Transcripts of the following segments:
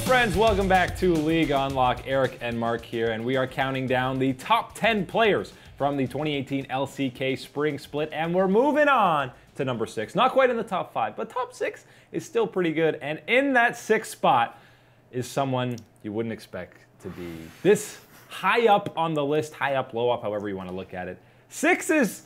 friends, welcome back to League Unlock. Eric and Mark here, and we are counting down the top 10 players from the 2018 LCK Spring Split, and we're moving on to number 6. Not quite in the top 5, but top 6 is still pretty good, and in that 6th spot is someone you wouldn't expect to be this high up on the list, high up, low up, however you want to look at it. 6 is...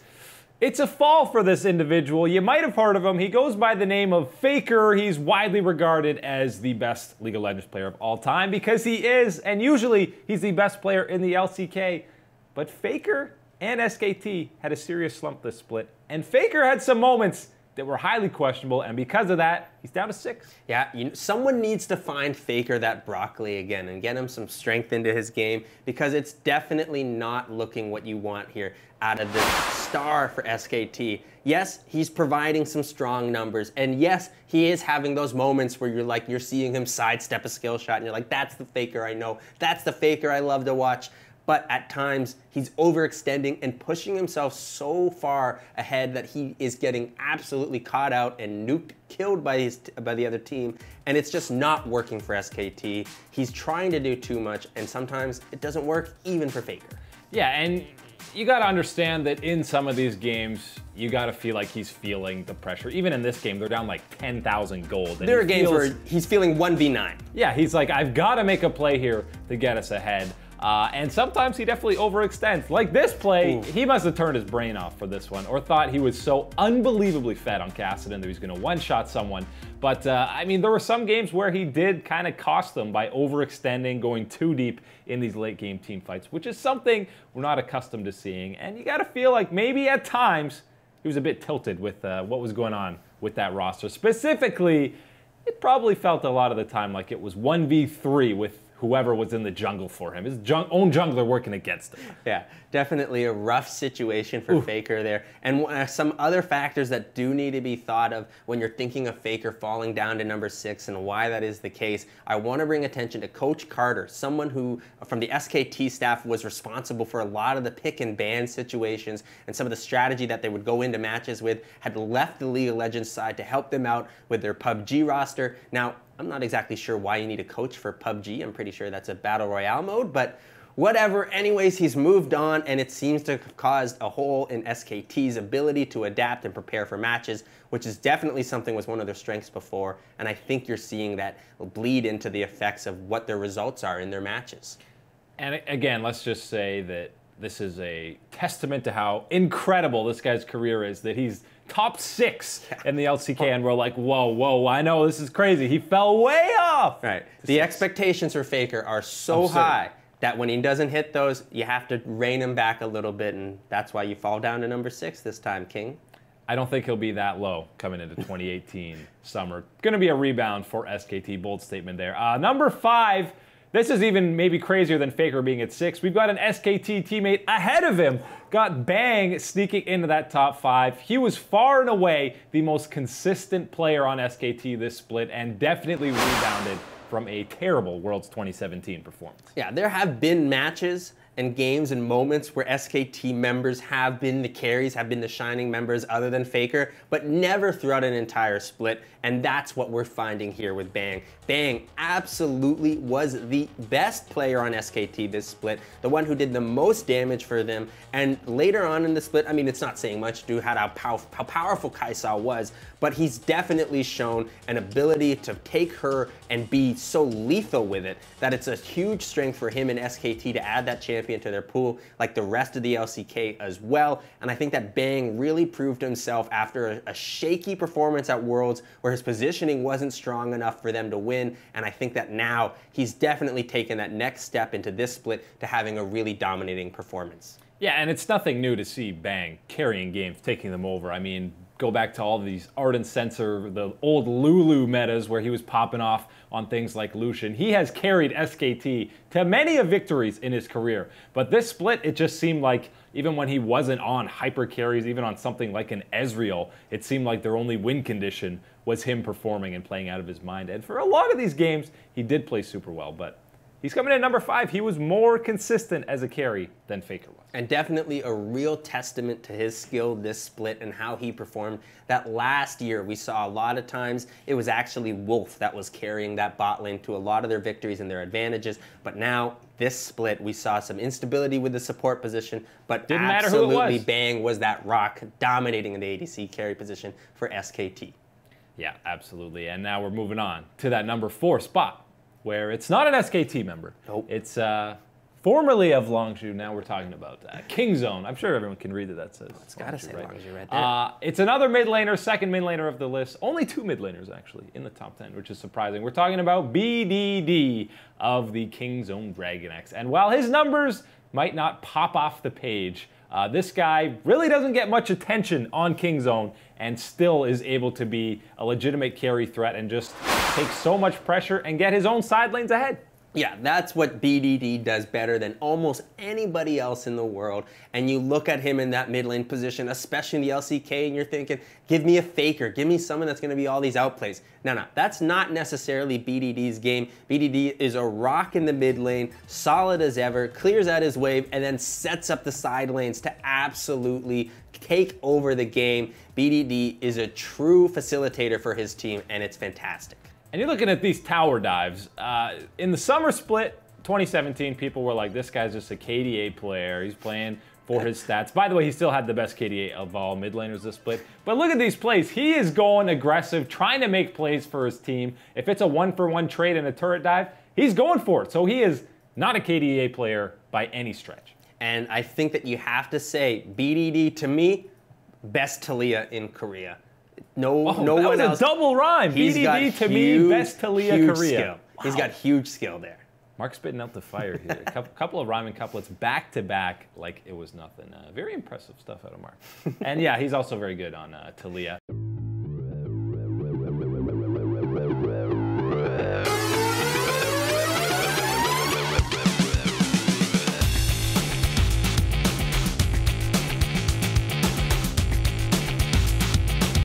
it's a fall for this individual. You might have heard of him. He goes by the name of Faker. He's widely regarded as the best League of Legends player of all time because he is, and usually he's the best player in the LCK. But Faker and SKT had a serious slump this split, and Faker had some moments that were highly questionable, and because of that, he's down to 6. Yeah, someone needs to find Faker that broccoli again and get him some strength into his game, because it's definitely not looking what you want here out of this star for SKT. Yes, he's providing some strong numbers, and yes, he is having those moments where you're seeing him sidestep a skill shot, and you're like, that's the Faker I know, that's the Faker I love to watch. But at times, he's overextending and pushing himself so far ahead that he is getting absolutely caught out and nuked, killed by the other team, and it's just not working for SKT. He's trying to do too much, and sometimes it doesn't work even for Faker. Yeah, and you got to understand that in some of these games, you got to feel like he's feeling the pressure. Even in this game, they're down like 10,000 gold. There are games where he's feeling 1v9. Yeah, he's like, I've got to make a play here to get us ahead. And sometimes he definitely overextends. Like this play, he must have turned his brain off for this one, or thought he was so unbelievably fed on Kassadin that he was going to one-shot someone. But, I mean, there were some games where he did kind of cost them by overextending, going too deep in these late-game team fights, which is something we're not accustomed to seeing. And you got to feel like maybe at times he was a bit tilted with what was going on with that roster. Specifically, it probably felt a lot of the time like it was 1v3 with whoever was in the jungle for him. His own jungler working against him. Yeah, definitely a rough situation for Faker there. And some other factors that do need to be thought of when you're thinking of Faker falling down to number 6 and why that is the case. I want to bring attention to Coach Carter, someone who from the SKT staff was responsible for a lot of the pick and ban situations and some of the strategy that they would go into matches with, had left the League of Legends side to help them out with their PUBG roster. Now, I'm not exactly sure why you need a coach for PUBG. I'm pretty sure that's a Battle Royale mode, but whatever. Anyways, he's moved on, and it seems to have caused a hole in SKT's ability to adapt and prepare for matches, which is definitely something was one of their strengths before, and I think you're seeing that bleed into the effects of what their results are in their matches. And again, let's just say that this is a testament to how incredible this guy's career is, that he's top 6 in the LCK, and we're like, whoa, whoa, I know, this is crazy. He fell way off. Right. The expectations for Faker are so high that when he doesn't hit those, you have to rein him back a little bit, and that's why you fall down to number 6 this time, King. I don't think he'll be that low coming into 2018 summer. Going to be a rebound for SKT. Bold statement there. Number 5. This is even maybe crazier than Faker being at 6. We've got an SKT teammate ahead of him. Got Bang sneaking into that top 5. He was far and away the most consistent player on SKT this split, and definitely rebounded from a terrible Worlds 2017 performance. Yeah, there have been matches and games and moments where SKT members have been the carries, have been the shining members other than Faker, but never throughout an entire split, and that's what we're finding here with Bang. Bang absolutely was the best player on SKT this split, the one who did the most damage for them, and later on in the split, I mean, it's not saying much due to how powerful Kai'Sa was, but he's definitely shown an ability to take her and be so lethal with it that it's a huge strength for him and SKT to add that champion to their pool, like the rest of the LCK as well. And I think that Bang really proved himself after a shaky performance at Worlds where his positioning wasn't strong enough for them to win. And I think that now he's definitely taken that next step into this split to having a really dominating performance. Yeah, and it's nothing new to see Bang carrying games, taking them over. I mean, go back to all of these Ardent Sensor, the old Lulu metas where he was popping off on things like Lucian. He has carried SKT to many of victories in his career. But this split, it just seemed like even when he wasn't on hyper carries, even on something like an Ezreal, it seemed like their only win condition was him performing and playing out of his mind. And for a lot of these games, he did play super well, but He's coming in at number 5. He was more consistent as a carry than Faker was. And definitely a real testament to his skill this split and how he performed. That last year we saw a lot of times it was actually Wolf that was carrying that bot lane to a lot of their victories and their advantages. But now this split we saw some instability with the support position, but didn't matter who it was. Bang was that rock dominating in the ADC carry position for SKT. Yeah, absolutely. And now we're moving on to that number 4 spot, where it's not an SKT member. Nope. It's formerly of Longzhu. Now we're talking about Kingzone. I'm sure everyone can read that says. It's got to say right? Longzhu right there. It's another mid laner, second mid laner of the list. Only 2 mid laners actually in the top 10, which is surprising. We're talking about BDD of the Kingzone Dragon X. And while his numbers might not pop off the page, this guy really doesn't get much attention on Kingzone and still is able to be a legitimate carry threat and just take so much pressure and get his own side lanes ahead. Yeah, that's what BDD does better than almost anybody else in the world. And you look at him in that mid lane position, especially in the LCK, and you're thinking, give me a faker, give me someone that's going to be all these outplays. No, that's not necessarily BDD's game. BDD is a rock in the mid lane, solid as ever, clears out his wave, and then sets up the side lanes to absolutely take over the game. BDD is a true facilitator for his team, and it's fantastic. And you're looking at these tower dives. In the summer split, 2017, people were like, this guy's just a KDA player. He's playing for his stats. By the way, he still had the best KDA of all mid laners this split. But look at these plays. He is going aggressive, trying to make plays for his team. If it's a 1-for-1 trade and a turret dive, he's going for it. So he is not a KDA player by any stretch. And I think that you have to say, BDD, to me, best Taliyah in Korea. No one else. That was a double rhyme. BDD to me, best Taliyah Korea. Wow. He's got huge skill there. Mark's spitting out the fire here. A couple of rhyming couplets back to back like it was nothing. Very impressive stuff out of Mark. And yeah, he's also very good on Taliyah.